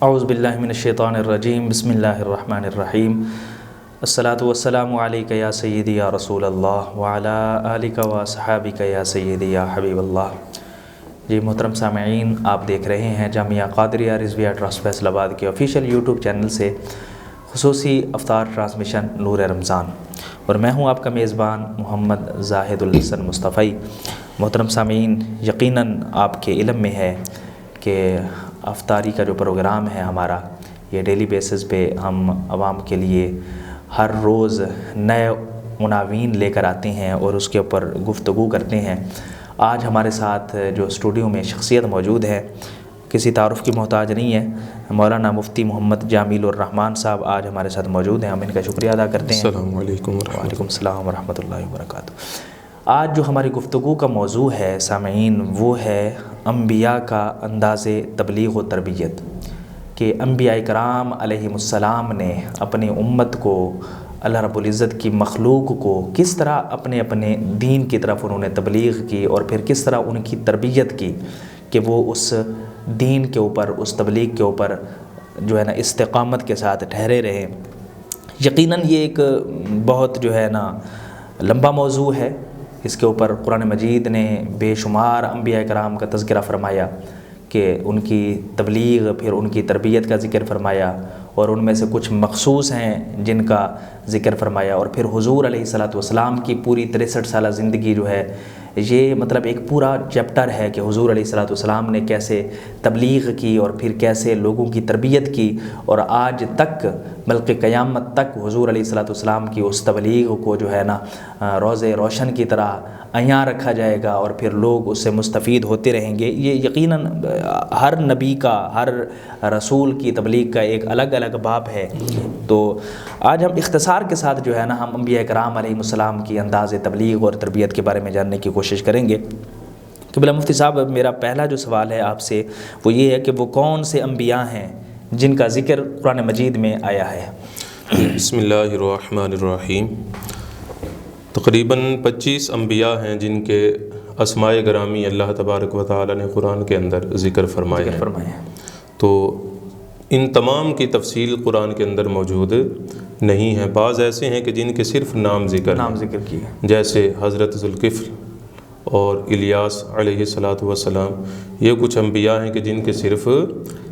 اعوذ باللہ من الشیطان الرجیم بسم اللہ الرحمن الرحیم الصلاۃ والسلام علیک یا سیدی یا رسول اللہ وعلی آلک و صحابک یا سیدی یا حبیب اللہ۔ جی محترم سامعین، آپ دیکھ رہے ہیں جامعہ قادریہ رضویہ ٹرسٹ فیصل آباد کے آفیشیل یوٹیوب چینل سے خصوصی افطار ٹرانسمیشن نور رمضان، اور میں ہوں آپ کا میزبان محمد زاہد الحسن مصطفی۔ محترم سامعین، یقیناً آپ کے علم میں ہے کہ افطاری کا جو پروگرام ہے ہمارا، یہ ڈیلی بیسس پہ ہم عوام کے لیے ہر روز نئے عناوین لے کر آتے ہیں اور اس کے اوپر گفتگو کرتے ہیں۔ آج ہمارے ساتھ جو اسٹوڈیو میں شخصیت موجود ہے، کسی تعارف کی محتاج نہیں ہے، مولانا مفتی محمد جامیل الرحمن صاحب آج ہمارے ساتھ موجود ہیں۔ ہم ان کا شکریہ ادا کرتے ہیں۔ السلام علیکم وعلیکم السلام ورحمۃ اللہ وبرکاتہ۔ آج جو ہماری گفتگو کا موضوع ہے سامعین، وہ ہے انبیاء کا انداز تبلیغ و تربیت، کہ انبیاء کرام علیہم السلام نے اپنی امت کو، اللہ رب العزت کی مخلوق کو کس طرح اپنے اپنے دین کی طرف انہوں نے تبلیغ کی، اور پھر کس طرح ان کی تربیت کی کہ وہ اس دین کے اوپر، اس تبلیغ کے اوپر جو ہے نا استقامت کے ساتھ ٹھہرے رہے۔ یقیناً یہ ایک بہت جو ہے نا لمبا موضوع ہے۔ اس کے اوپر قرآن مجید نے بے شمار انبیاء کرام کا تذکرہ فرمایا، کہ ان کی تبلیغ، پھر ان کی تربیت کا ذکر فرمایا، اور ان میں سے کچھ مخصوص ہیں جن کا ذکر فرمایا، اور پھر حضور علیہ الصلاۃ والسلام کی پوری 63 سالہ زندگی جو ہے، یہ مطلب ایک پورا چیپٹر ہے کہ حضور علیہ الصلاۃ والسلام نے کیسے تبلیغ کی اور پھر کیسے لوگوں کی تربیت کی، اور آج تک بلکہ قیامت تک حضور علیہ الصلاۃ والسلام کی اس تبلیغ کو جو ہے نا روز روشن کی طرح عیاں رکھا جائے گا، اور پھر لوگ اس سے مستفید ہوتے رہیں گے۔ یہ یقیناً ہر نبی کا، ہر رسول کی تبلیغ کا ایک الگ الگ باب ہے۔ تو آج ہم اختصار کے ساتھ جو ہے نا ہم انبیاء کرام علیہ السلام کی انداز تبلیغ اور تربیت کے بارے میں جاننے کی کوشش کریں گے۔ قبلہ مفتی صاحب، میرا پہلا جو سوال ہے آپ سے وہ یہ ہے کہ وہ کون سے انبیاء ہیں جن کا ذکر قرآن مجید میں آیا ہے؟ بسم اللہ الرحمن الرحیم۔ تقریباً 25 انبیاء ہیں جن کے اسماء گرامی اللہ تبارک و تعالی نے قرآن کے اندر ذکر فرمائے ہیں۔ تو ان تمام کی تفصیل قرآن کے اندر موجود نہیں ہے۔ بعض ایسے ہیں کہ جن کے صرف نام ذکر کیے، جیسے حضرت ذوالکفل اور الیاس علیہ الصلاۃ والسلام۔ یہ کچھ انبیاء ہیں کہ جن کے صرف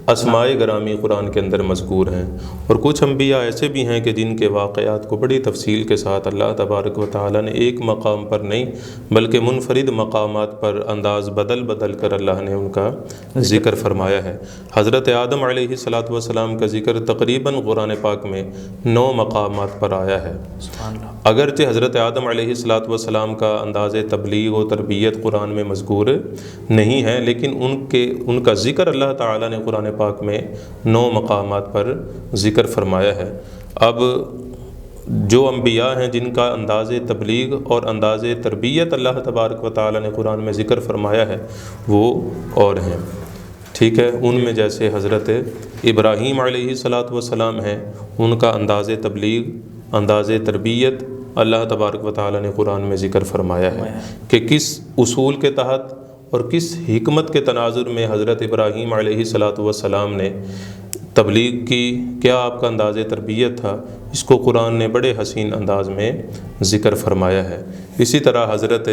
اسماء گرامی قرآن کے اندر مذکور ہیں، اور کچھ انبیاء ایسے بھی ہیں کہ جن کے واقعات کو بڑی تفصیل کے ساتھ اللہ تبارک و تعالی نے ایک مقام پر نہیں بلکہ منفرد مقامات پر انداز بدل بدل کر اللہ نے ان کا ذکر فرمایا ہے۔ حضرت آدم علیہ الصلاۃ والسلام کا ذکر تقریباً قرآن پاک میں 9 مقامات پر آیا ہے۔ اگرچہ حضرت آدم علیہ الصلاۃ والسلام کا انداز تبلیغ و تربیت قرآن میں مذکور نہیں ہے، لیکن ان کا ذکر اللہ تعالی نے قرآن پاک میں 9 مقامات پر ذکر فرمایا ہے۔ اب جو انبیاء ہیں جن کا انداز تبلیغ اور انداز تربیت اللہ تبارک و تعالی نے قرآن میں ذکر فرمایا ہے وہ اور ہیں، ٹھیک ہے۔ ان میں جیسے حضرت ابراہیم علیہ الصلاۃ والسلام ہیں، ان کا انداز تبلیغ، انداز تربیت اللہ تبارک و تعالی نے قرآن میں ذکر فرمایا ہے کہ کس اصول کے تحت اور کس حکمت کے تناظر میں حضرت ابراہیم علیہ الصلاۃ والسلام نے تبلیغ کی، کیا آپ کا انداز تربیت تھا، اس کو قرآن نے بڑے حسین انداز میں ذکر فرمایا ہے۔ اسی طرح حضرت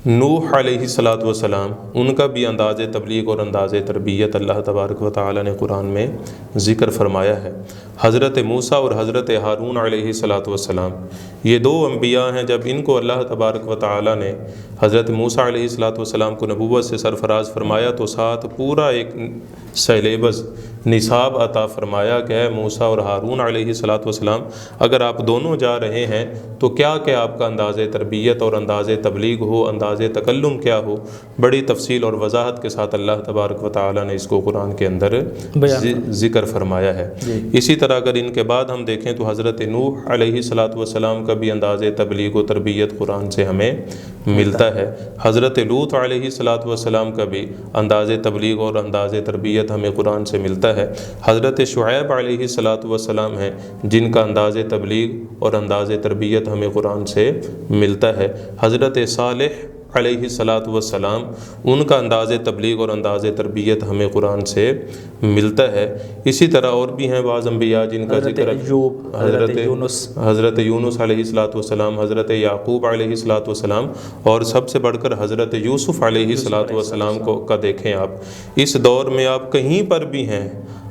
نوح علیہ الصلاۃ والسلام، ان کا بھی انداز تبلیغ اور انداز تربیت اللہ تبارک و تعالی نے قرآن میں ذکر فرمایا ہے۔ حضرت موسیٰ اور حضرت ہارون علیہ الصلاۃ والسلام، یہ 2 انبیاء ہیں۔ جب ان کو اللہ تبارک و تعالی نے حضرت موسیٰ علیہ الصلاۃ والسلام کو نبوت سے سرفراز فرمایا تو ساتھ پورا ایک سیلیبس، نصاب عطا فرمایا کہ اے موسیٰ اور ہارون علیہ الصلاۃ والسلام، اگر آپ دونوں جا رہے ہیں تو کیا کہ آپ کا انداز تربیت اور انداز تبلیغ ہو، انداز تکلم کیا ہو، بڑی تفصیل اور وضاحت کے ساتھ اللہ تبارک و تعالی نے اس کو قرآن کے اندر ذکر فرمایا ہے۔ اسی طرح اگر ان کے بعد ہم دیکھیں تو حضرت نوح علیہ الصلاۃ والسلام کا بھی انداز تبلیغ و تربیت قرآن سے ہمیں ملتا ہے۔ حضرت لوط علیہ الصلاۃ والسلام کا بھی انداز تبلیغ اور انداز تربیت ہمیں قرآن سے ملتا ہے۔ حضرت شعیب علیہ الصلاۃ والسلام ہیں جن کا انداز تبلیغ اور انداز تربیت ہمیں قرآن سے ملتا ہے۔ حضرت صالح علیہ الصلاۃ والسلام، ان کا انداز تبلیغ اور انداز تربیت ہمیں قرآن سے ملتا ہے۔ اسی طرح اور بھی ہیں بعض انبیاء جن کا ذکر ایوب، حضرت یونس علیہ الصلاۃ والسلام، حضرت یعقوب علیہ الصلاۃ والسلام، اور سب سے بڑھ کر حضرت یوسف علیہ الصلاۃ والسلام کا دیکھیں آپ، اس دور میں آپ کہیں پر بھی ہیں،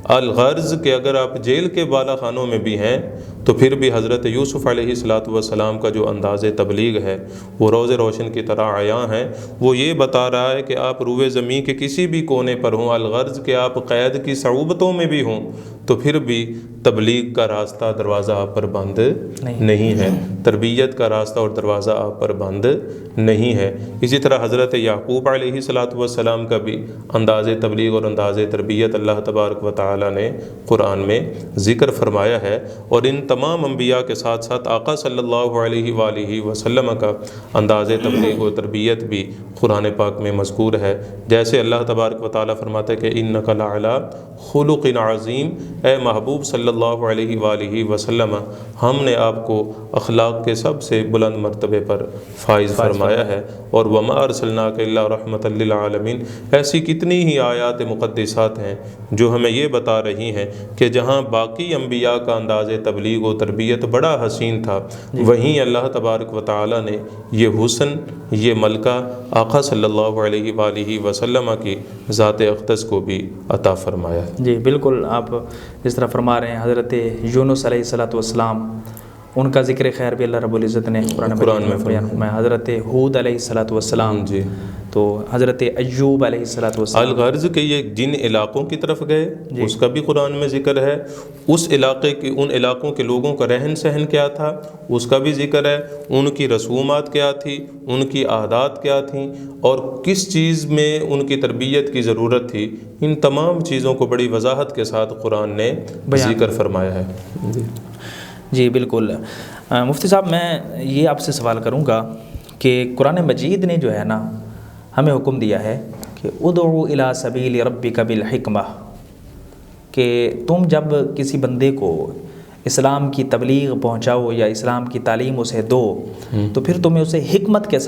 الغرض کہ اگر آپ جیل کے بالا خانوں میں بھی ہیں تو پھر بھی حضرت یوسف علیہ الصلاۃ والسلام کا جو انداز تبلیغ ہے وہ روز روشن کی طرح عیاں ہے۔ وہ یہ بتا رہا ہے کہ آپ روئے زمین کے کسی بھی کونے پر ہوں، الغرض کہ آپ قید کی صعوبتوں میں بھی ہوں، تو پھر بھی تبلیغ کا راستہ دروازہ آپ پر بند نہیں ہے، تربیت کا راستہ اور دروازہ آپ پر بند نہیں ہے۔ اسی طرح حضرت یعقوب علیہ الصلاۃ والسلام کا بھی انداز تبلیغ اور انداز تربیت اللہ تبارک و تعالی نے قرآن میں ذکر فرمایا ہے، اور ان تمام انبیاء کے ساتھ ساتھ آقا صلی اللہ علیہ وآلہ وسلم کا انداز تبلیغ و تربیت بھی قرآن پاک میں مذکور ہے۔ جیسے اللہ تبارک و تعالی فرماتا ہے کہ انک لعلی خلق عظیم، اے محبوب صلی اللہ علیہ وآلہ وسلم، ہم نے آپ کو اخلاق کے سب سے بلند مرتبے پر فائز فرمایا ہے، اور وما ارسلناک الا رحمۃ للعالمین۔ ایسی کتنی ہی آیات مقدسات ہیں جو ہمیں یہ بتا رہی ہیں کہ جہاں باقی انبیاء کا انداز تبلیغ و تربیت بڑا حسین تھا، وہیں اللہ تبارک و تعالی نے یہ حسن، یہ ملکہ آقا صلی اللہ علیہ وآلہ وسلم کی ذات اقدس کو بھی عطا فرمایا ہے۔ جی بالکل، آپ جس طرح فرما رہے ہیں حضرت یونس علیہ الصلاۃ والسلام، ان کا ذکر خیر بھی اللہ رب العزت نے قرآن میں فرمایا، حضرت ہود علیہ الصلاۃ والسلام، جی تو حضرت ایوب علیہ الصلاۃ والسلام، الغرض کہ یہ جن علاقوں کی طرف گئے اس کا بھی قرآن میں ذکر ہے، اس علاقے کی، ان علاقوں کے لوگوں کا رہن سہن کیا تھا اس کا بھی ذکر ہے، ان کی رسومات کیا تھی، ان کی عادات کیا تھیں، اور کس چیز میں ان کی تربیت کی ضرورت تھی، ان تمام چیزوں کو بڑی وضاحت کے ساتھ قرآن نے ذکر فرمایا ہے۔ جی بالکل۔ مفتی صاحب، میں یہ آپ سے سوال کروں گا کہ قرآن مجید نے جو ہے نا ہمیں حکم دیا ہے کہ ادعو الی سبیل ربک بالحکمہ، کہ تم جب کسی بندے کو اسلام کی تبلیغ پہنچاؤ یا اسلام کی تعلیم اسے دو تو پھر تمہیں اسے حکمت کے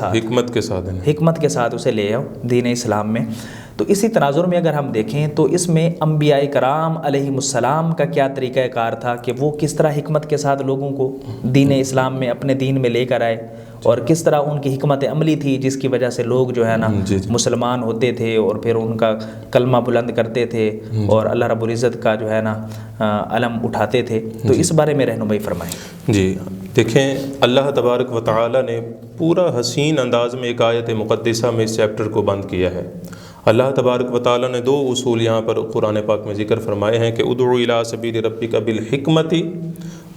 ساتھ اسے لے آؤ دین اسلام میں۔ تو اسی تناظر میں اگر ہم دیکھیں تو اس میں انبیاء کرام علیہم السلام کا کیا طریقہ کار تھا کہ وہ کس طرح حکمت کے ساتھ لوگوں کو دین اسلام میں، اپنے دین میں لے کر آئے، اور کس طرح ان کی حکمت عملی تھی جس کی وجہ سے لوگ جو ہے نا مسلمان ہوتے تھے اور پھر ان کا کلمہ بلند کرتے تھے اور اللہ رب العزت کا جو ہے نا علم اٹھاتے تھے۔ تو اس بارے میں رہنمائی فرمائیں۔ جی دیکھیں، اللہ تبارک و تعالی نے پورا حسین انداز میں ایک آیت مقدسہ میں اس چیپٹر کو بند کیا ہے۔ اللہ تبارک و تعالی نے دو اصول یہاں پر قرآن پاک میں ذکر فرمائے ہیں کہ ادعو الی سبیل ربک بالحکمۃ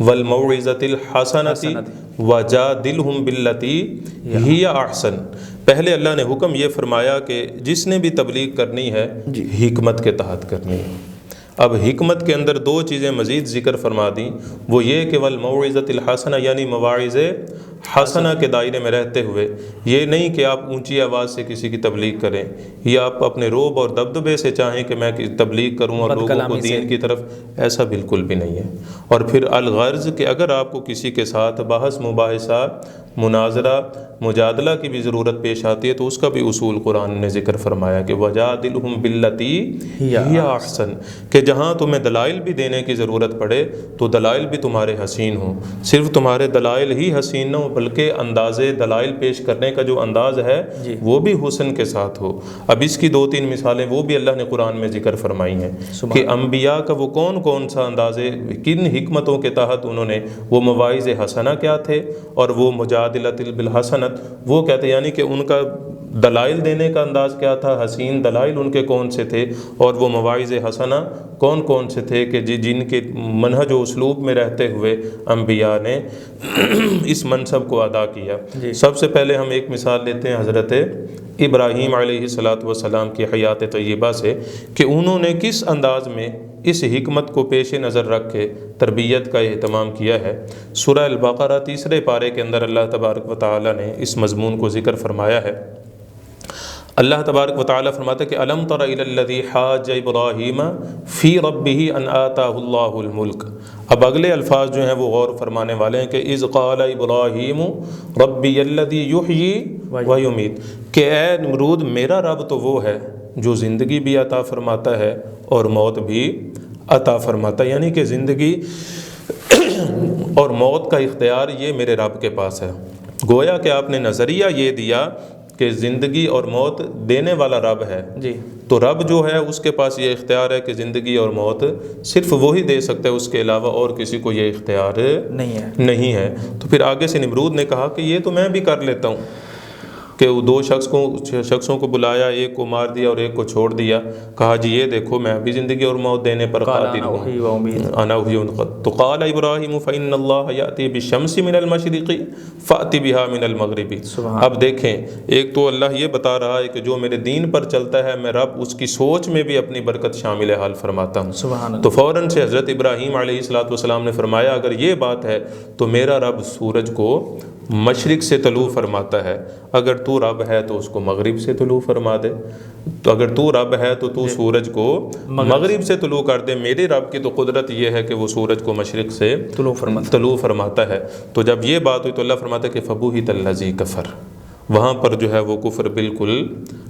والموعظۃ الحسنۃ وجادلہم باللتی ہی احسن۔ پہلے اللہ نے حکم یہ فرمایا کہ جس نے بھی تبلیغ کرنی ہے حکمت کے تحت کرنی ہے۔ اب حکمت کے اندر دو چیزیں مزید ذکر فرما دیں، وہ یہ کہ والموعظۃ الحسنہ، یعنی مواعظ حسنہ کے دائرے میں رہتے ہوئے، یہ نہیں کہ آپ اونچی آواز سے کسی کی تبلیغ کریں یا آپ اپنے روب اور دبدبے سے چاہیں کہ میں تبلیغ کروں اور لوگوں کو دین کی طرف، ایسا بالکل بھی نہیں ہے۔ اور پھر الغرض کہ اگر آپ کو کسی کے ساتھ بحث مباحثہ، مناظرہ، مجادلہ کی بھی ضرورت پیش آتی ہے تو اس کا بھی اصول قرآن نے ذکر فرمایا کہ وجادلہم باللتی ہی احسن، کہ جہاں تمہیں دلائل بھی دینے کی ضرورت پڑے تو دلائل بھی تمہارے حسین ہوں، صرف تمہارے دلائل ہی حسین نہ ہو بلکہ انداز دلائل پیش کرنے کا جو انداز ہے وہ بھی حسن کے ساتھ ہو۔ اب اس کی دو تین مثالیں وہ بھی اللہ نے قرآن میں ذکر فرمائی ہیں کہ انبیاء کا وہ کون کون سا انداز، کن حکمتوں کے تحت انہوں نے وہ مواعظ حسنہ کیا تھے اور وہ مجادلۃ بالحسنۃ وہ کہتے، یعنی کہ ان کا دلائل دینے کا انداز کیا تھا، حسین دلائل ان کے کون سے تھے، اور وہ مواعظ حسنہ کون کون سے تھے کہ جن کے منہج و اسلوب میں رہتے ہوئے انبیاء نے اس منصب کو ادا کیا۔ سب سے پہلے ہم ایک مثال لیتے ہیں حضرت ابراہیم علیہ الصلاۃ والسلام کی حیات طیبہ سے کہ انہوں نے کس انداز میں اس حکمت کو پیش نظر رکھ کے تربیت کا اہتمام کیا ہے۔ سورہ البقرہ 3 پارے کے اندر اللہ تبارک و تعالی نے اس مضمون کو ذکر فرمایا ہے۔ اللہ تبارک و تعالی فرماتا ہے کہ الم تر الی الذی حاج ابراہیم فی ربہ ان آتاہ اللہ الملک۔ اب اگلے الفاظ جو ہیں وہ غور فرمانے والے ہیں کہ اذ قال ابراہیم ربی الذی یحیی و یمیت، کہ اے نمرود میرا رب تو وہ ہے جو زندگی بھی عطا فرماتا ہے اور موت بھی عطا فرماتا ہے، یعنی کہ زندگی اور موت کا اختیار یہ میرے رب کے پاس ہے۔ گویا کہ آپ نے نظریہ یہ دیا کہ زندگی اور موت دینے والا رب ہے، جی، تو رب جو ہے اس کے پاس یہ اختیار ہے کہ زندگی اور موت صرف وہی دے سکتا ہے، اس کے علاوہ اور کسی کو یہ اختیار نہیں ہے۔ تو پھر آگے سے نمرود نے کہا کہ یہ تو میں بھی کر لیتا ہوں، کہ وہ دو شخصوں کو بلایا، ایک کو مار دیا اور ایک کو چھوڑ دیا، کہا جی یہ دیکھو میں بھی زندگی اور موت دینے پر قادر ہوں، انا احیی و امیت۔ تو قال ابراہیم فإن اللہ یأتی بالشمس من المشرق فأت بها من المغرب۔ اب دیکھیں، ایک تو اللہ یہ بتا رہا ہے کہ جو میرے دین پر چلتا ہے میں رب اس کی سوچ میں بھی اپنی برکت شامل حال فرماتا ہوں۔ تو فوراً سے حضرت ابراہیم علیہ السلام نے فرمایا اگر یہ بات ہے تو میرا رب سورج کو مشرق سے طلوع فرماتا ہے، اگر تو رب ہے تو اس کو مغرب سے طلوع فرما دے، تو اگر تو رب ہے تو تو سورج کو مغرب سے طلوع کر دے۔ میرے رب کی تو قدرت یہ ہے کہ وہ سورج کو مشرق سے طلوع فرماتا ہے۔ تو جب یہ بات ہوئی تو اللہ فرماتا ہے کہ فبہت الذی کفر، وہاں پر جو ہے وہ کفر بالکل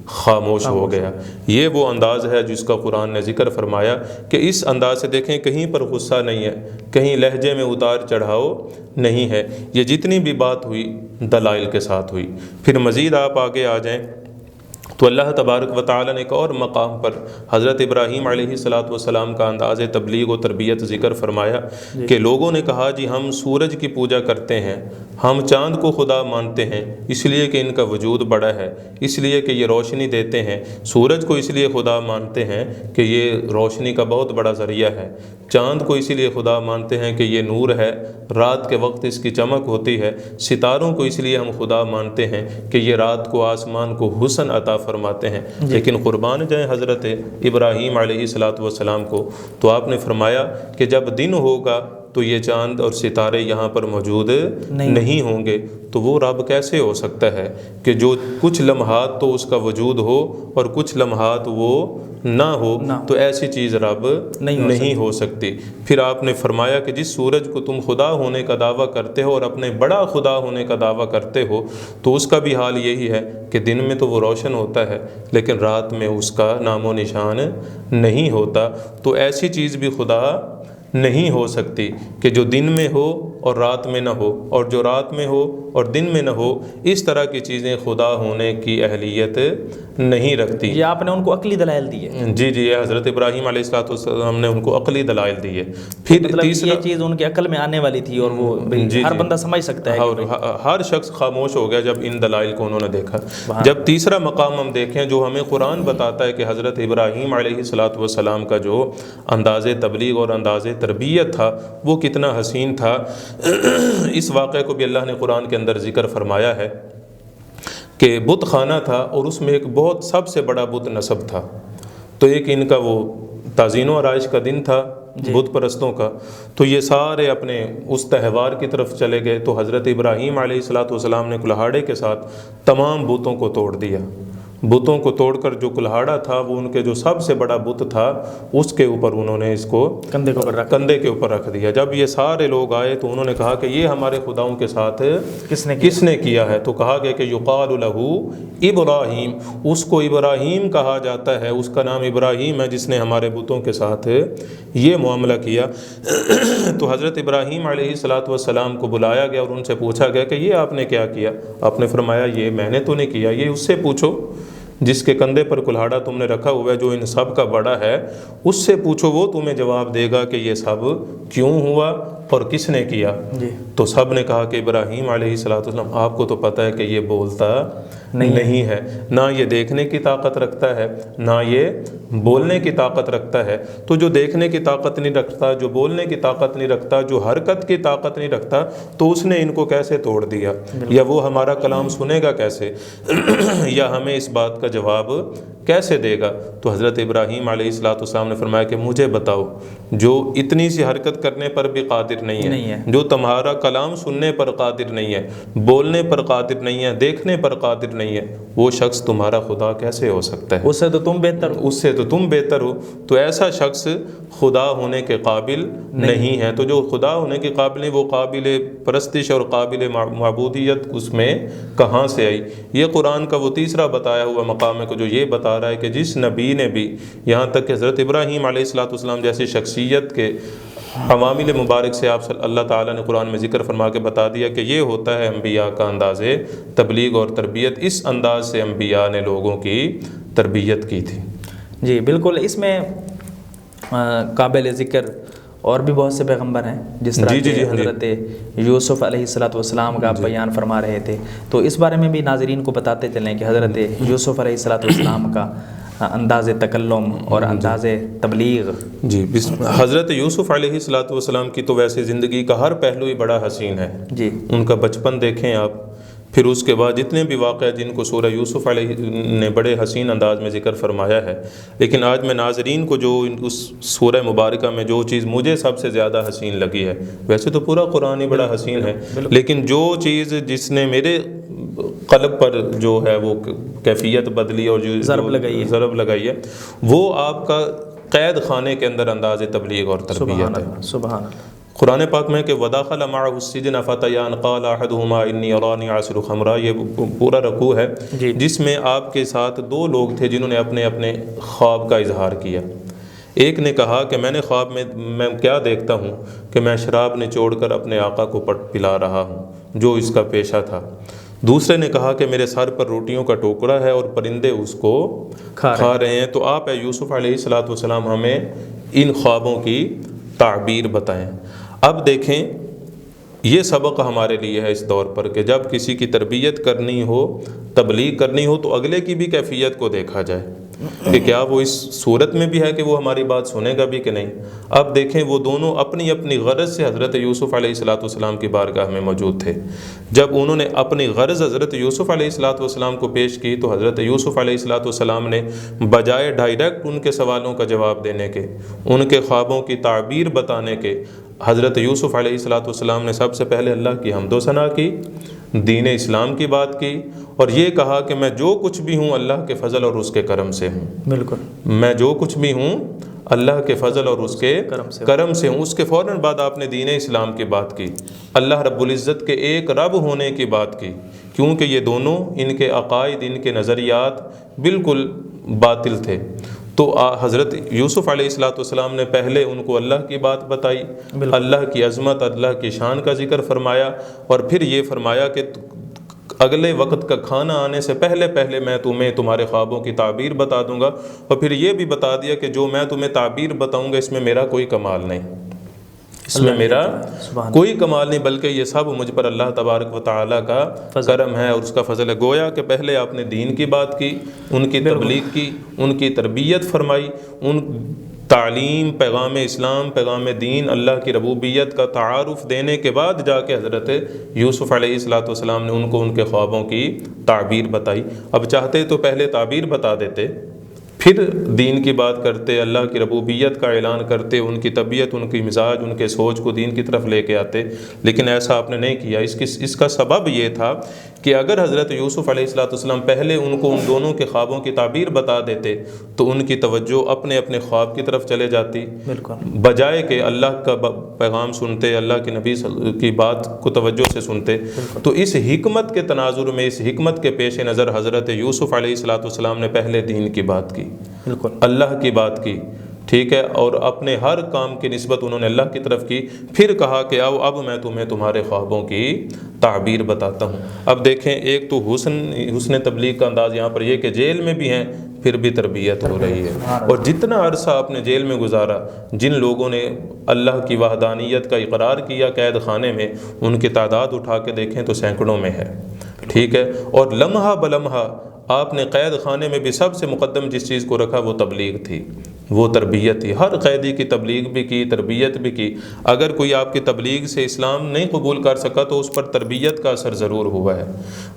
خاموش ہو گیا۔ یہ وہ انداز ہے جس کا قرآن نے ذکر فرمایا کہ اس انداز سے دیکھیں کہیں پر غصہ نہیں ہے، کہیں لہجے میں اتار چڑھاؤ نہیں ہے، یہ جتنی بھی بات ہوئی دلائل کے ساتھ ہوئی۔ پھر مزید آپ آگے آ جائیں تو اللہ تبارک و تعالیٰ نے ایک اور مقام پر حضرت ابراہیم علیہ السلام کا انداز تبلیغ و تربیت ذکر فرمایا کہ لوگوں نے کہا جی ہم سورج کی پوجا کرتے ہیں، ہم چاند کو خدا مانتے ہیں اس لیے کہ ان کا وجود بڑا ہے، اس لیے کہ یہ روشنی دیتے ہیں، سورج کو اس لیے خدا مانتے ہیں کہ یہ روشنی کا بہت بڑا ذریعہ ہے، چاند کو اسی لیے خدا مانتے ہیں کہ یہ نور ہے، رات کے وقت اس کی چمک ہوتی ہے، ستاروں کو اس لیے ہم خدا مانتے ہیں کہ یہ رات کو آسمان کو حسن عطا فرماتے ہیں۔ لیکن قربان جائیں حضرت ابراہیم علیہ السلام کو، تو آپ نے فرمایا کہ جب دن ہوگا تو یہ چاند اور ستارے یہاں پر موجود نہیں ہوں گے، تو وہ رب کیسے ہو سکتا ہے کہ جو کچھ لمحات تو اس کا وجود ہو اور کچھ لمحات وہ نہ ہو، تو ایسی چیز رب نہیں ہو سکتی۔ پھر آپ نے فرمایا کہ جس سورج کو تم خدا ہونے کا دعویٰ کرتے ہو اور اپنے بڑا خدا ہونے کا دعویٰ کرتے ہو، تو اس کا بھی حال یہی ہے کہ دن میں تو وہ روشن ہوتا ہے لیکن رات میں اس کا نام و نشان نہیں ہوتا۔ تو ایسی چیز بھی خدا نہیں ہو سکتی کہ جو دن میں ہو اور رات میں نہ ہو، اور جو رات میں ہو اور دن میں نہ ہو، اس طرح کی چیزیں خدا ہونے کی اہلیت نہیں رکھتی۔ یہ آپ نے ان کو عقلی دلائل دیے؟ جی یہ حضرت ابراہیم علیہ السلام نے ان کو عقلی دلائل دیے۔ پھر مطلب یہ چیز ان کی عقل میں آنے والی تھی اور وہ ہر بندہ سمجھ سکتا ہے، ہر شخص خاموش ہو گیا جب ان دلائل کو انہوں نے دیکھا۔ جب تیسرا مقام ہم دیکھیں جو ہمیں قرآن بتاتا ہے کہ حضرت ابراہیم علیہ السلام کا جو انداز تبلیغ اور انداز تربیت تھا وہ کتنا حسین تھا، اس واقعے کو بھی اللہ نے قرآن کے اندر ذکر فرمایا ہے کہ بت خانہ تھا اور اس میں ایک بہت سب سے بڑا بت نصب تھا۔ تو ایک ان کا وہ تعزین و آرائش کا دن تھا بت پرستوں کا، تو یہ سارے اپنے اس تہوار کی طرف چلے گئے، تو حضرت ابراہیم علیہ السلام نے کلہاڑے کے ساتھ تمام بتوں کو توڑ دیا۔ بتوں کو توڑ کر جو کلہاڑا تھا وہ ان کے جو سب سے بڑا بت تھا اس کے اوپر انہوں نے اس کو کندھے کے اوپر رکھ دیا۔ جب یہ سارے لوگ آئے تو انہوں نے کہا کہ یہ ہمارے خداؤں کے ساتھ کس نے کیا ہے؟ تو کہا گیا کہ یقال لہ ابراہیم، اس کو ابراہیم کہا جاتا ہے، اس کا نام ابراہیم ہے جس نے ہمارے بتوں کے ساتھ یہ معاملہ کیا۔ تو حضرت ابراہیم علیہ السلام کو بلایا گیا اور ان سے پوچھا گیا کہ یہ آپ نے کیا کیا؟ آپ نے فرمایا یہ میں نے تو نہیں کیا، یہ اس سے پوچھو جس کے کندھے پر کلہاڑا تم نے رکھا ہوا ہے، جو ان سب کا بڑا ہے، اس سے پوچھو، وہ تمہیں جواب دے گا کہ یہ سب کیوں ہوا اور کس نے کیا۔ تو سب نے کہا کہ ابراہیم علیہ السلام، آپ کو تو پتہ ہے کہ یہ بولتا نہیں ہے، نہ یہ دیکھنے کی طاقت رکھتا ہے، نہ یہ بولنے کی طاقت رکھتا ہے۔ تو جو دیکھنے کی طاقت نہیں رکھتا، جو بولنے کی طاقت نہیں رکھتا، جو حرکت کی طاقت نہیں رکھتا، تو اس نے ان کو کیسے توڑ دیا؟ یا وہ ہمارا کلام سنے گا کیسے؟ یا ہمیں اس بات کا جواب کیسے دے گا؟ تو حضرت ابراہیم علیہ السلام نے فرمایا کہ مجھے بتاؤ جو اتنی سی حرکت کرنے پر بھی قادر قادر نہیں ہے، جو تمہارا کلام سننے پر قادر نہیں ہے، بولنے پر قادر نہیں ہے، دیکھنے پر قادر نہیں ہے، وہ شخص تمہارا خدا کیسے ہو سکتا ہے؟ اس سے تو تم بہتر ہو، اس سے تو تم بہتر ہو، تو ایسا شخص خدا ہونے کے قابل نہیں ہے۔ تو جو خدا ہونے کے قابل ہے وہ قابل پرستش اور قابل معبودیت اس میں کہاں سے آئی؟ یہ قرآن کا وہ تیسرا بتایا ہوا مقام ہے جو یہ بتا رہا ہے کہ جس نبی نے بھی، یہاں تک کہ حضرت ابراہیم علیہ السلام جیسی شخصیت کے عوامل مبارک سے آپ اللہ تعالیٰ نے قرآن میں ذکر فرما کے بتا دیا کہ یہ ہوتا ہے انبیاء کا انداز تبلیغ اور تربیت، اس انداز سے انبیاء نے لوگوں کی تربیت کی تھی۔ جی بالکل، اس میں قابل ذکر اور بھی بہت سے پیغمبر ہیں، جس طرح کہ حضرت یوسف علیہ السلام کا آپ بیان فرما رہے تھے، تو اس بارے میں بھی ناظرین کو بتاتے چلیں کہ حضرت یوسف علیہ السلام کا انداز تکلم اور انداز تبلیغ۔ جی حضرت یوسف علیہ السلام کی تو ویسے زندگی کا ہر پہلو ہی بڑا حسین ہے۔ جی ان کا بچپن دیکھیں آپ، پھر اس کے بعد جتنے بھی واقعہ جن کو سورہ یوسف علیہ نے بڑے حسین انداز میں ذکر فرمایا ہے، لیکن آج میں ناظرین کو جو اس سورہ مبارکہ میں جو چیز مجھے سب سے زیادہ حسین لگی ہے، ویسے تو پورا قرآن ہی بڑا حسین ہے، لیکن جو چیز جس نے میرے قلب پر جو ہے وہ کیفیت بدلی اور جو ضرب لگائی ہے، وہ آپ کا قید خانے کے اندر انداز تبلیغ اور تربیت ہے۔ سبحان اللہ۔ قرآن پاک میں کہ وَدَخَلَ مَعَهُ السِّجْنَ فَتَيَانِ قَالَ أَحَدُهُمَا إِنِّي أَرَانِي أَعْصِرُ خَمْرًا، یہ پورا رکوع ہے جس میں آپ کے ساتھ دو لوگ تھے جنہوں نے اپنے اپنے خواب کا اظہار کیا۔ ایک نے کہا کہ میں نے خواب میں کیا دیکھتا ہوں کہ میں شراب نچوڑ کر اپنے آقا کو پلا رہا ہوں جو اس کا پیشہ تھا۔ دوسرے نے کہا کہ میرے سر پر روٹیوں کا ٹوکرا ہے اور پرندے اس کو کھا رہے ہیں۔ تو آپ یوسف علیہ السلام ہمیں ان خوابوں کی تعبیر بتائیں۔ اب دیکھیں یہ سبق ہمارے لیے ہے اس دور پر کہ جب کسی کی تربیت کرنی ہو، تبلیغ کرنی ہو، تو اگلے کی بھی کیفیت کو دیکھا جائے کہ کیا وہ اس صورت میں بھی ہے کہ وہ ہماری بات سنے گا بھی کہ نہیں۔ اب دیکھیں وہ دونوں اپنی اپنی غرض سے حضرت یوسف علیہ السلام کی بارگاہ میں موجود تھے۔ جب انہوں نے اپنی غرض حضرت یوسف علیہ السلام کو پیش کی تو حضرت یوسف علیہ السلام نے بجائے ڈائریکٹ ان کے سوالوں کا جواب دینے کے، ان کے خوابوں کی تعبیر بتانے کے، حضرت یوسف علیہ السلام نے سب سے پہلے اللہ کی حمد و ثنا کی، دین اسلام کی بات کی، اور یہ کہا کہ میں جو کچھ بھی ہوں اللہ کے فضل اور اس کے کرم سے ہوں۔ بالکل، میں جو کچھ بھی ہوں اللہ کے فضل اور اس کے کرم سے ہوں۔ اس کے فوراً بعد آپ نے دین اسلام کی بات کی، اللہ رب العزت کے ایک رب ہونے کی بات کی، کیونکہ یہ دونوں ان کے عقائد، ان کے نظریات بالکل باطل تھے۔ تو حضرت یوسف علیہ السلام نے پہلے ان کو اللہ کی بات بتائی، اللہ کی عظمت، اللہ کی شان کا ذکر فرمایا، اور پھر یہ فرمایا کہ اگلے وقت کا کھانا آنے سے پہلے میں تمہیں تمہارے خوابوں کی تعبیر بتا دوں گا، اور پھر یہ بھی بتا دیا کہ جو میں تمہیں تعبیر بتاؤں گا اس میں میرا کوئی کمال نہیں، اس میں میرا کوئی کمال نہیں، بلکہ یہ سب مجھ پر اللہ تبارک و تعالیٰ کا کرم ہے اور اس کا فضل ہے۔ گویا کہ پہلے آپ نے دین کی بات کی، ان کی تبلیغ کی، ان کی تربیت فرمائی، ان تعلیم، پیغام اسلام، پیغام دین، اللہ کی ربوبیت کا تعارف دینے کے بعد جا کے حضرت یوسف علیہ السلام نے ان کو ان کے خوابوں کی تعبیر بتائی۔ اب چاہتے تو پہلے تعبیر بتا دیتے، پھر دین کی بات کرتے، اللہ کی ربوبیت کا اعلان کرتے، ان کی طبیعت، ان کی مزاج، ان کے سوچ کو دین کی طرف لے کے آتے، لیکن ایسا آپ نے نہیں کیا۔ اس کا سبب یہ تھا کہ اگر حضرت یوسف علیہ السلام پہلے ان کو ان دونوں کے خوابوں کی تعبیر بتا دیتے تو ان کی توجہ اپنے اپنے خواب کی طرف چلے جاتی، بجائے کہ اللہ کا پیغام سنتے، اللہ کے نبی کی بات کو توجہ سے سنتے۔ تو اس حکمت کے تناظر میں، اس حکمت کے پیش نظر حضرت یوسف علیہ السلام نے پہلے دین کی بات کی، اللہ کی بات کی، ٹھیک ہے، اور اپنے ہر کام کی نسبت انہوں نے اللہ کی طرف کی، پھر کہا کہ اب میں تمہیں تمہارے خوابوں کی تعبیر بتاتا ہوں۔ اب دیکھیں ایک تو حسن تبلیغ کا انداز یہاں پر یہ کہ جیل میں بھی ہیں پھر بھی تربیت ہو رہی ہے، اور جتنا عرصہ آپ نے جیل میں گزارا، جن لوگوں نے اللہ کی وحدانیت کا اقرار کیا قید خانے میں، ان کی تعداد اٹھا کے دیکھیں تو سینکڑوں میں ہے، ٹھیک ہے، اور لمحہ بلمحہ آپ نے قید خانے میں بھی سب سے مقدم جس چیز کو رکھا وہ تبلیغ تھی، وہ تربیت تھی۔ ہر قیدی کی تبلیغ بھی کی، تربیت بھی کی۔ اگر کوئی آپ کی تبلیغ سے اسلام نہیں قبول کر سکا تو اس پر تربیت کا اثر ضرور ہوا ہے۔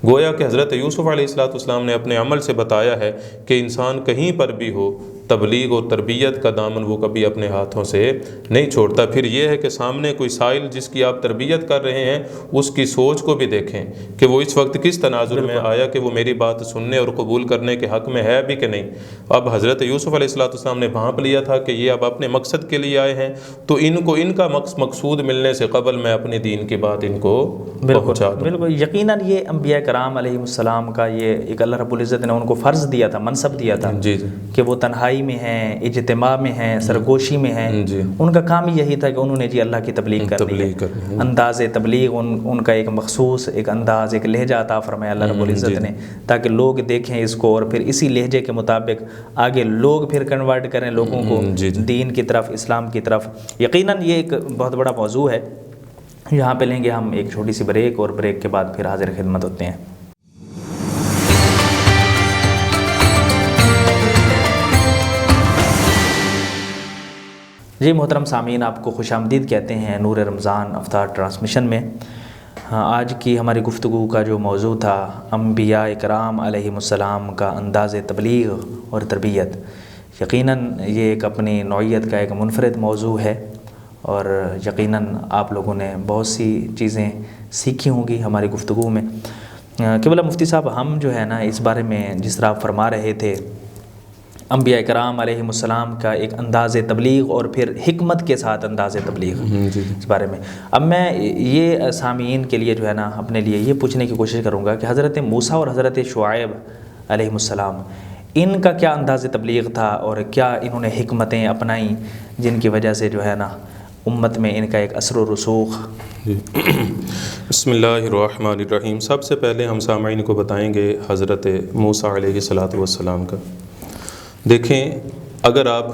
گویا کہ حضرت یوسف علیہ السلام نے اپنے عمل سے بتایا ہے کہ انسان کہیں پر بھی ہو تبلیغ اور تربیت کا دامن وہ کبھی اپنے ہاتھوں سے نہیں چھوڑتا۔ پھر یہ ہے کہ سامنے کوئی سائل جس کی آپ تربیت کر رہے ہیں اس کی سوچ کو بھی دیکھیں کہ وہ اس وقت کس تناظر میں آیا کہ وہ میری بات سننے اور قبول کرنے کے حق میں ہے بھی کہ نہیں۔ اب حضرت یوسف علیہ السلام نے بھانپ لیا تھا کہ یہ اب اپنے مقصد کے لیے آئے ہیں، تو ان کو ان کا مقصود ملنے سے قبل میں اپنے دین کی بات ان کو پہنچا دوں۔ بالکل یقیناً یہ انبیاء کرام علیہ السلام کا یہ ایک اللہ رب العزت نے ان کو فرض دیا تھا، منصب دیا تھا جی جی کہ وہ تنہائی میں ہیں، اجتماع میں ہیں، سرگوشی میں ہیں۔ جی ان کا کام یہی تھا کہ انہوں نے جی اللہ کی تبلیغ کرنی ہے۔ انداز تبلیغ ان کا ایک مخصوص ایک انداز ایک لہجہ عطا فرمایا اللہ رب العزت نے، تاکہ لوگ دیکھیں اس کو اور پھر اسی لہجے کے مطابق آگے لوگ پھر کنورٹ کریں لوگوں کو دین کی طرف، اسلام کی طرف۔ یقیناً یہ ایک بہت بڑا موضوع ہے۔ یہاں پہ لیں گے ہم ایک چھوٹی سی بریک، اور بریک کے بعد پھر حاضر خدمت ہوتے ہیں۔ جی محترم سامعین، آپ کو خوش آمدید کہتے ہیں نور رمضان افطار ٹرانسمیشن میں۔ آج کی ہماری گفتگو کا جو موضوع تھا انبیاء کرام علیہم السلام کا انداز تبلیغ اور تربیت، یقیناً یہ ایک اپنی نوعیت کا ایک منفرد موضوع ہے، اور یقیناً آپ لوگوں نے بہت سی چیزیں سیکھی ہوں گی ہماری گفتگو میں۔ قبلہ مفتی صاحب، ہم جو ہے نا اس بارے میں جس طرح آپ فرما رہے تھے انبیاء کرام علیہم السلام کا ایک انداز تبلیغ اور پھر حکمت کے ساتھ انداز تبلیغ، اس بارے میں اب میں یہ سامعین کے لیے جو ہے نا اپنے لیے یہ پوچھنے کی کوشش کروں گا کہ حضرت موسیٰ اور حضرت شعیب علیہم السلام، ان کا کیا انداز تبلیغ تھا اور کیا انہوں نے حکمتیں اپنائیں جن کی وجہ سے جو ہے نا امت میں ان کا ایک اثر و رسوخ؟ بسم اللہ الرحمن الرحیم۔ سب سے پہلے ہم سامعین کو بتائیں گے حضرت موسیٰ علیہ السلام کا۔ دیکھیں، اگر آپ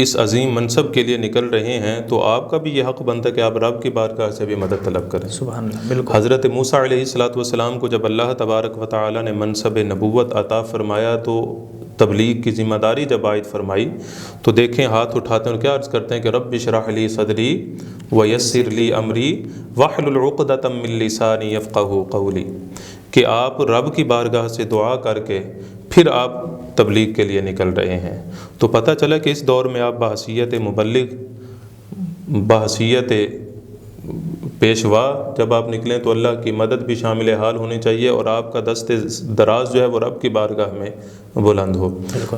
اس عظیم منصب کے لیے نکل رہے ہیں تو آپ کا بھی یہ حق بنتا ہے کہ آپ رب کی بارگاہ سے بھی مدد طلب کریں۔ سبحان اللہ، بالکل۔ حضرت موسیٰ علیہ السلام کو جب اللہ تبارک و تعالی نے منصب نبوت عطا فرمایا تو تبلیغ کی ذمہ داری جب عائد فرمائی تو دیکھیں ہاتھ اٹھاتے ہیں اور کیا عرض کرتے ہیں کہ رب اشرح لی صدری ویسر لی امری واحلل عقدۃ من لسانی یفقہوا قولی، کہ آپ رب کی بارگاہ سے دعا کر کے پھر آپ تبلیغ کے لیے نکل رہے ہیں۔ تو پتہ چلا کہ اس دور میں آپ بحیثیت مبلغ، بحیثیت پیشوا جب آپ نکلیں تو اللہ کی مدد بھی شامل حال ہونی چاہیے، اور آپ کا دست دراز جو ہے وہ رب کی بارگاہ میں بلند ہو۔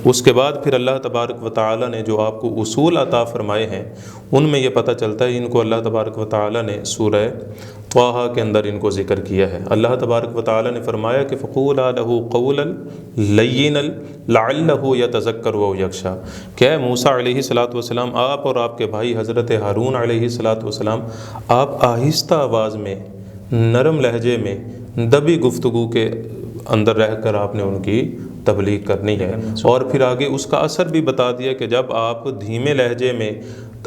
اس کے بعد پھر اللہ تبارک و تعالی نے جو آپ کو اصول عطا فرمائے ہیں ان میں یہ پتہ چلتا ہے ان کو اللہ تبارک و تعالی نے سورہ طٰہٰ کے اندر ان کو ذکر کیا ہے۔ اللہ تبارک و تعالی نے فرمایا کہ فَقُولَا لَهُ قَوْلًا لَيِّنًا لَعَلَّهُ يَتَذَكَّرُ أَوْ يَخْشَىٰ، کہ اے موسیٰ علیہ السلام، آپ اور آپ کے بھائی حضرت ہارون علیہ السلام، آپ آہستہ آواز میں، نرم لہجے میں، دبی گفتگو کے اندر رہ کر آپ نے ان کی تبلیغ کرنی ہے۔ اور پھر آگے اس کا اثر بھی بتا دیا کہ جب آپ دھیمے لہجے میں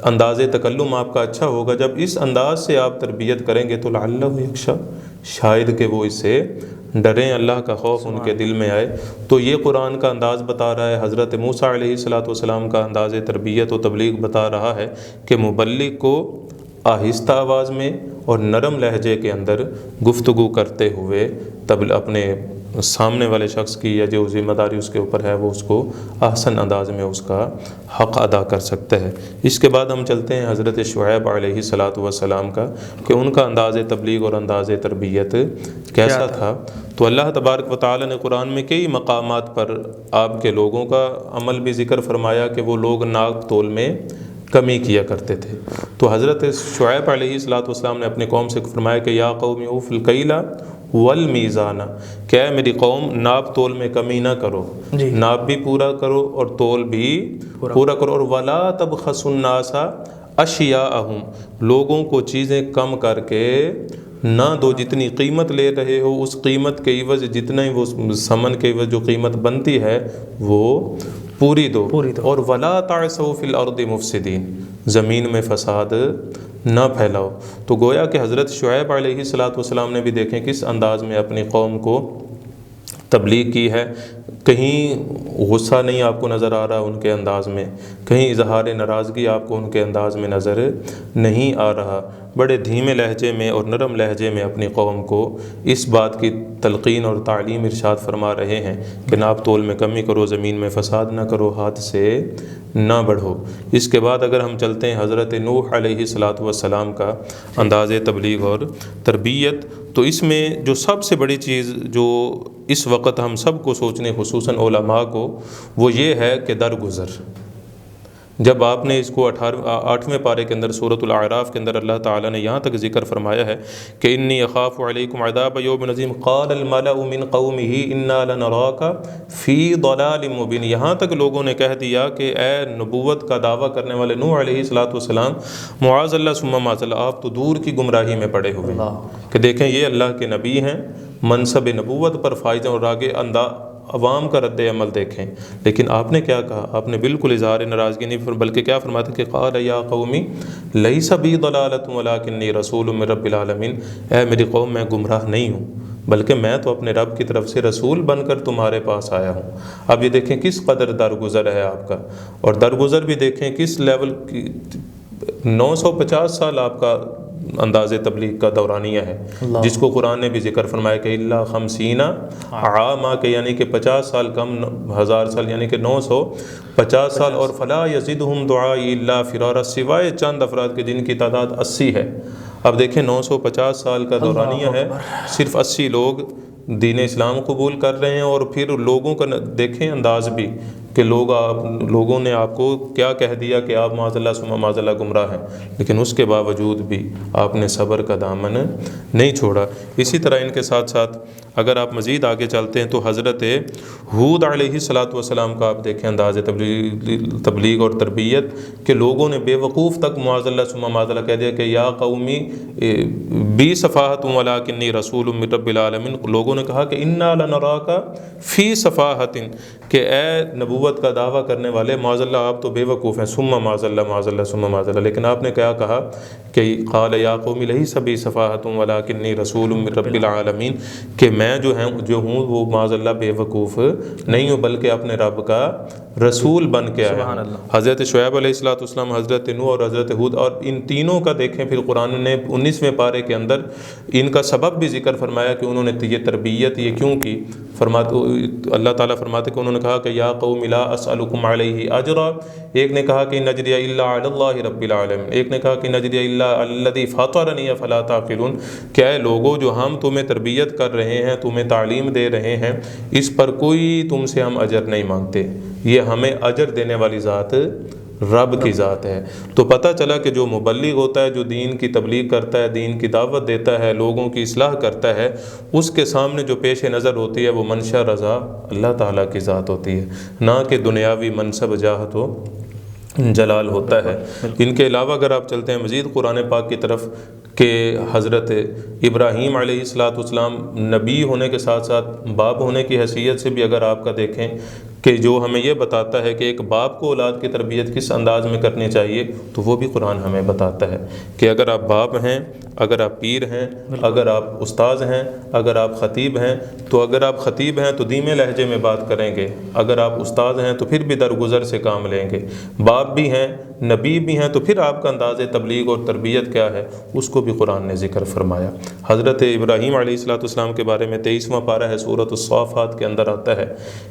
انداز تکلم آپ کا اچھا ہوگا، جب اس انداز سے آپ تربیت کریں گے تو لعلہ یخشیٰ، شاید کہ وہ اس سے ڈریں، اللہ کا خوف ان کے دل میں آئے۔ تو یہ قرآن کا انداز بتا رہا ہے، حضرت موسیٰ علیہ السلام کا انداز تربیت و تبلیغ بتا رہا ہے کہ مبلغ کو آہستہ آواز میں اور نرم لہجے کے اندر گفتگو کرتے ہوئے اپنے سامنے والے شخص کی یا جو ذمہ داری اس کے اوپر ہے وہ اس کو احسن انداز میں اس کا حق ادا کر سکتا ہے۔ اس کے بعد ہم چلتے ہیں حضرت شعیب علیہ السلام کا، کہ ان کا انداز تبلیغ اور انداز تربیت کیسا تھا۔ تو اللہ تبارک و تعالی نے قرآن میں کئی مقامات پر آپ کے لوگوں کا عمل بھی ذکر فرمایا کہ وہ لوگ ناپ تول میں کمی کیا کرتے تھے۔ تو حضرت شعیب علیہ السلام نے اپنی قوم سے فرمایا کہ یا قوم اوفوا الکیل والمیزان، کہ اے میری قوم ناپ تول میں کمی نہ کرو، ناپ بھی پورا کرو اور تول بھی پورا کرو، اور ولا تبخسوا الناس اشیاءہم، لوگوں کو چیزیں کم کر کے نہ دو، جتنی قیمت لے رہے ہو اس قیمت کے عوض جتنا ہی وہ ثمن کے عوض جو قیمت بنتی ہے وہ پوری دو، اور ولا تعثوا فی الارض مفسدین، زمین میں فساد نہ پھیلاؤ۔ تو گویا کہ حضرت شعیب علیہ السلام نے بھی دیکھیں کس انداز میں اپنی قوم کو تبلیغ کی ہے۔ کہیں غصہ نہیں آپ کو نظر آ رہا ان کے انداز میں، کہیں اظہار ناراضگی آپ کو ان کے انداز میں نظر نہیں آ رہا، بڑے دھیمے لہجے میں اور نرم لہجے میں اپنی قوم کو اس بات کی تلقین اور تعلیم ارشاد فرما رہے ہیں کہ ناپ تول میں کمی کرو، زمین میں فساد نہ کرو، حد سے نہ بڑھو۔ اس کے بعد اگر ہم چلتے ہیں حضرت نوح علیہ الصلاۃ والسلام کا انداز تبلیغ اور تربیت، تو اس میں جو سب سے بڑی چیز جو اس وقت ہم سب کو سوچنے، خصوصاً علماء کو، وہ یہ ہے کہ درگزر۔ جب آپ نے اس کو 8ویں پارے کے اندر سورۃ الاعراف کے اندر اللہ تعالیٰ نے یہاں تک ذکر فرمایا ہے کہ انی اخاف علیکم عذاب یوم عظیم قال الملأ من قومه انا لنراک فی ضلال مبین، یہاں تک لوگوں نے کہہ دیا کہ اے نبوت کا دعویٰ کرنے والے نوح علیہ الصلاۃ والسلام، معاذ اللہ ثم معاذ اللہ، آپ تو دور کی گمراہی میں پڑے ہوئے ہیں کہ دیکھیں یہ اللہ کے نبی ہیں، منصب نبوت پر فائز ہیں، اور آگے عوام کا رد عمل دیکھیں۔ لیکن آپ نے کیا کہا؟ آپ نے بالکل اظہار ناراضگی نہیں، بلکہ کیا فرماتے کہ قال یا قومی لیس بی ضلالۃ ولکنی رسول من رب العالمین، اے میری قوم میں گمراہ نہیں ہوں، بلکہ میں تو اپنے رب کی طرف سے رسول بن کر تمہارے پاس آیا ہوں۔ اب یہ دیکھیں کس قدر درگزر ہے آپ کا، اور درگزر بھی دیکھیں کس لیول کی، 950 سال آپ کا انداز تبلیغ کا دورانیہ ہے، جس کو قرآن نے بھی ذکر فرمایا کہ اللہ 50 عاما، کہ یعنی کہ 50 سال کم، 1000 سال یعنی کہ 950 سال، اور فلا یزدہم دعائی الا فرارا، سوائے چند افراد کے جن کی تعداد 80 ہے۔ اب دیکھیں 950 سال کا دورانیہ ہے، صرف 80 لوگ دین اسلام قبول کر رہے ہیں، اور پھر لوگوں کا دیکھیں انداز بھی کہ لوگوں نے آپ کو کیا کہہ دیا کہ آپ معاذ اللہ ثم معاذ اللہ گمراہ ہیں، لیکن اس کے باوجود بھی آپ نے صبر کا دامن نہیں چھوڑا۔ اسی طرح ان کے ساتھ ساتھ اگر آپ مزید آگے چلتے ہیں تو حضرت ہود علیہ الصلاۃ والسلام کا آپ دیکھیں انداز تبلیغ اور تربیت، کہ لوگوں نے بے وقوف تک معاذ اللہ ثم معاذ اللہ کہہ دیا کہ یا قومی بی صفاحۃ ولکنی رسول من رب العالمین، لوگوں نے کہا کہ انا لنراک فی صفاحۃ، کہ اے نبوت کا دعویٰ کرنے والے معاذ اللہ آپ تو بے وقوف ہیں، ثم معاذ اللہ معاذ اللہ ثم معاذ اللہ، لیکن آپ نے کیا کہا کہ قال یا قوم لیس بی صفاحۃ ولکنی رسول من رب العالمین، کہ میں جو ہوں وہ معاذ اللہ بے وقوف نہیں ہوں، بلکہ اپنے رب کا رسول بن کے آیا ہوں۔ حضرت شعیب علیہ الصلوۃ والسلام، حضرت نوح اور حضرت ہود، اور ان تینوں کا دیکھیں پھر قرآن نے 19ویں پارے کے اندر ان کا سبب بھی ذکر فرمایا کہ انہوں نے یہ تربیت یہ کیوں کی۔ اللہ تعالیٰ فرماتے کہ انہوں نے کہا کہ یا قوم لا اسألکم علیہ اجرا، ایک نے کہا کہ ان اجری الا علی اللہ رب العالمین، ایک نے کہا کہ ان اجری الا الذی فطرنی افلا تعقلون، کہ اے لوگوں جو ہم تمہیں تربیت کر رہے ہیں، تمہیں تعلیم دے رہے ہیں، اس پر کوئی تم سے ہم اجر نہیں مانگتے، یہ ہمیں اجر دینے والی ذات رب کی ذات ہے۔ تو پتہ چلا کہ جو مبلغ ہوتا ہے، جو دین کی تبلیغ کرتا ہے، دین کی دعوت دیتا ہے، لوگوں کی اصلاح کرتا ہے، اس کے سامنے جو پیش نظر ہوتی ہے وہ منشا رضا اللہ تعالیٰ کی ذات ہوتی ہے، نہ کہ دنیاوی منصب جاہت و جلال ہوتا ہے۔ ان کے علاوہ اگر آپ چلتے ہیں مزید قرآن پاک کی طرف، کہ حضرت ابراہیم علیہ الصلاۃ والسلام نبی ہونے کے ساتھ ساتھ باپ ہونے کی حیثیت سے بھی اگر آپ کا دیکھیں کہ جو ہمیں یہ بتاتا ہے کہ ایک باپ کو اولاد کی تربیت کس انداز میں کرنی چاہیے، تو وہ بھی قرآن ہمیں بتاتا ہے کہ اگر آپ باپ ہیں، اگر آپ پیر ہیں، اگر آپ استاذ ہیں، اگر آپ خطیب ہیں، تو اگر آپ خطیب ہیں تو دھیمے لہجے میں بات کریں گے، اگر آپ استاذ ہیں تو پھر بھی درگزر سے کام لیں گے، باپ بھی ہیں، نبی بھی ہیں، تو پھر آپ کا انداز تبلیغ اور تربیت کیا ہے اس کو بھی قرآن نے ذکر فرمایا۔ حضرت ابراہیم علیہ الصلوۃ والسلام کے بارے میں 23واں پارہ ہے سورۃ الصافات کے اندر آتا ہے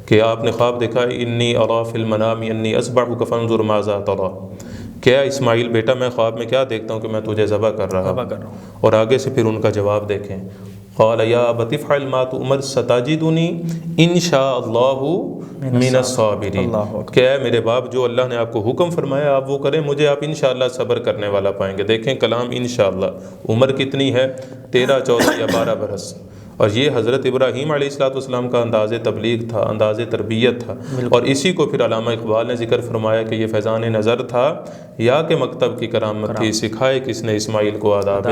کہ آپ نے خواب دیکھا انی اری فی المنام انی اذبحک فانظر ماذا تری، کیا اسماعیل بیٹا میں خواب میں کیا دیکھتا ہوں کہ میں تجھے ذبح کر رہا ہوں، اور آگے سے پھر ان کا جواب دیکھیں، قال یا ابت افعل ما تؤمر ستجدنی ان شاء اللہ من الصابرین، کہ اے میرے باپ جو اللہ نے آپ کو حکم فرمایا آپ وہ کریں، مجھے آپ انشاءاللہ صبر کرنے والا پائیں گے۔ دیکھیں کلام انشاءاللہ، عمر کتنی ہے؟ 13، 14 یا 12 برس، اور یہ حضرت ابراہیم علیہ الصلوۃ والسلام کا انداز تبلیغ تھا، انداز تربیت تھا، اور اسی کو پھر علامہ اقبال نے ذکر فرمایا کہ یہ فیضان نظر تھا یا کہ مکتب کی کرامت تھی، سکھائے کس نے اسماعیل کو آداب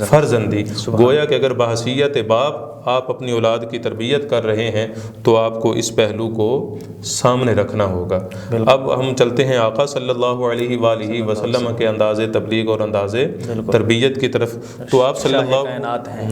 فرزندی۔ گویا کہ اگر بحیثیت باپ آپ اپنی اولاد کی تربیت کر رہے ہیں تو آپ کو اس پہلو کو سامنے رکھنا ہوگا۔ اب ہم چلتے ہیں آقا صلی اللہ علیہ وآلہ وسلم کے انداز تبلیغ اور انداز تربیت کی طرف۔ تو آپ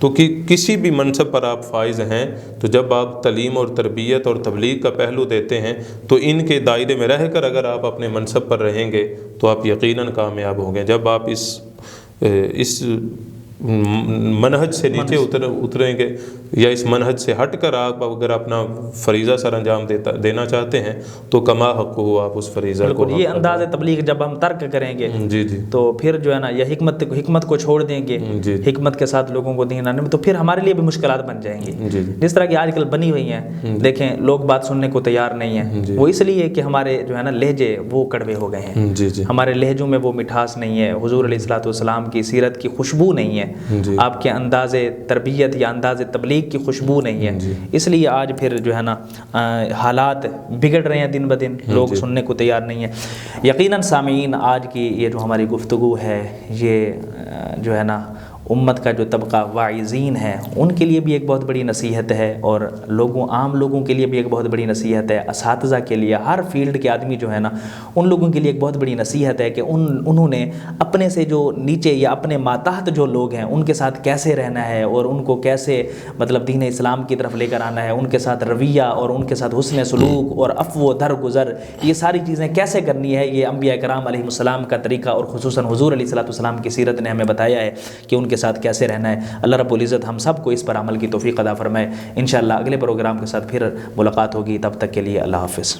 تو کہ کسی بھی منصب پر آپ فائز ہیں تو جب آپ تعلیم اور تربیت اور تبلیغ کا پہلو دیتے ہیں تو ان کے دائرے میں رہ کر اگر آپ اپنے منصب پر رہیں گے تو آپ یقیناً کامیاب ہوں گے۔ جب آپ اس منہج سے نیچے اتریں گے یا اس منہج سے ہٹ کر آپ اگر اپنا فریضہ سر انجام دینا چاہتے ہیں تو کما حق ہو آپ اس فریضہ کو۔ یہ انداز تبلیغ جب ہم ترک کریں گے تو پھر جو ہے نا یہ حکمت کو چھوڑ دیں گے، حکمت کے ساتھ لوگوں کو دین آنے میں، تو پھر ہمارے لیے بھی مشکلات بن جائیں گی۔ جس طرح کی آج کل بنی ہوئی ہیں، دیکھیں لوگ بات سننے کو تیار نہیں ہیں، وہ اس لیے کہ ہمارے جو ہے نا لہجے وہ کڑوے ہو گئے ہیں، ہمارے لہجوں میں وہ مٹھاس نہیں ہے، حضور علیہ الصلوۃ والسلام کی سیرت کی خوشبو نہیں ہے، آپ کے انداز تربیت یا انداز تبلیغ کی خوشبو نہیں ہے، اس لیے آج پھر جو ہے نا حالات بگڑ رہے ہیں دن بدن، لوگ سننے کو تیار نہیں ہیں۔ یقیناً سامعین، آج کی یہ جو ہماری گفتگو ہے یہ جو ہے نا امت کا جو طبقہ واعظین ہے ان کے لیے بھی ایک بہت بڑی نصیحت ہے، اور عام لوگوں کے لیے بھی ایک بہت بڑی نصیحت ہے، اساتذہ کے لیے، ہر فیلڈ کے آدمی جو ہے نا ان لوگوں کے لیے ایک بہت بڑی نصیحت ہے کہ انہوں نے اپنے سے جو نیچے یا اپنے ماتحت جو لوگ ہیں ان کے ساتھ کیسے رہنا ہے، اور ان کو کیسے مطلب دین اسلام کی طرف لے کر آنا ہے، ان کے ساتھ رویہ اور ان کے ساتھ حسن سلوک اور عفو و درگزر، یہ ساری چیزیں کیسے کرنی ہے، یہ انبیاء کرام علیہ السلام کا طریقہ اور خصوصاً حضور علیہ الصلوۃ والسلام کی سیرت نے ہمیں بتایا ہے کہ ان کے ساتھ کیسے رہنا ہے۔ اللہ رب العزت ہم سب کو اس پر عمل کی توفیق عطا فرمائے۔ انشاءاللہ اگلے پروگرام کے ساتھ پھر ملاقات ہوگی، تب تک کے لیے اللہ حافظ۔